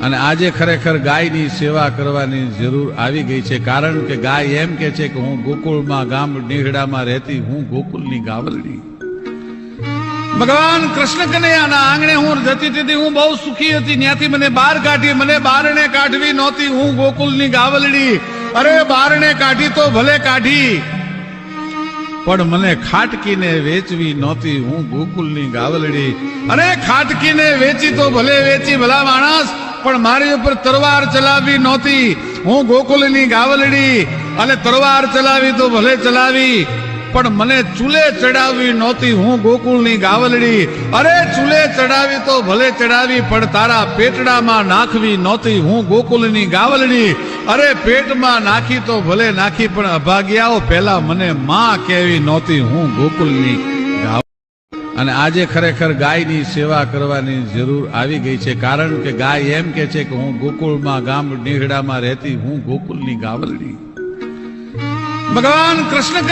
અને આજે ખરેખર ગાયની સેવા કરવાની જરૂર આવી ગઈ છે, કારણ કે ગાય એમ કે છે કે હું ગોકુળમાં ગામ નીહડામાં રહેતી હું ગોકુળની ગાવલડી. ભગવાન કૃષ્ણ કનૈયાના આંગણે હું જતી હતી, હું બહુ સુખી હતી. ત્યાંથી મને બહાર કાઢી, મને બારણે કાઢવી નહોતી, હું ગોકુળની ગાવલડી. અરે બારણે કાઢી તો ભલે કાઢી, પણ મને ખાટકીને વેચવી નહોતી, હું ગોકુળની ગાવલડી. અરે ખાટકીને વેચી તો ભલે વેચી ભલા માણસ, પણ મારી ઉપર તરવાર ચલાવવી નહોતી, હું ગોકુળની ગાવલડી. અને તરવાર ચલાવી તો ભલે ચલાવી, પણ મને ચૂલે ચડાવવી નહોતી, હું ગોકુળની ગાવલડી. અરે ચૂલે ચડાવી તો ભલે ચડાવી, પણ તારા પેટડામાં નાખવી નહોતી, હું ગોકુળની ગાવલડી. અરે પેટમાં નાખી તો ભલે નાખી, પણ અભાગ્યાઓ પહેલા મને માં કહેવી નહોતી, હું ગોકુળની ગાવલડી. અને આજે ખરેખર ગાયની સેવા કરવાની જરૂર આવી ગઈ છે, કારણ કે ગાય એમ કે છે કે હું ગોકુળમાં ગામ નીહડામાં રહેતી હું ગોકુળની ગાવલડી. ભગવાન કૃષ્ણ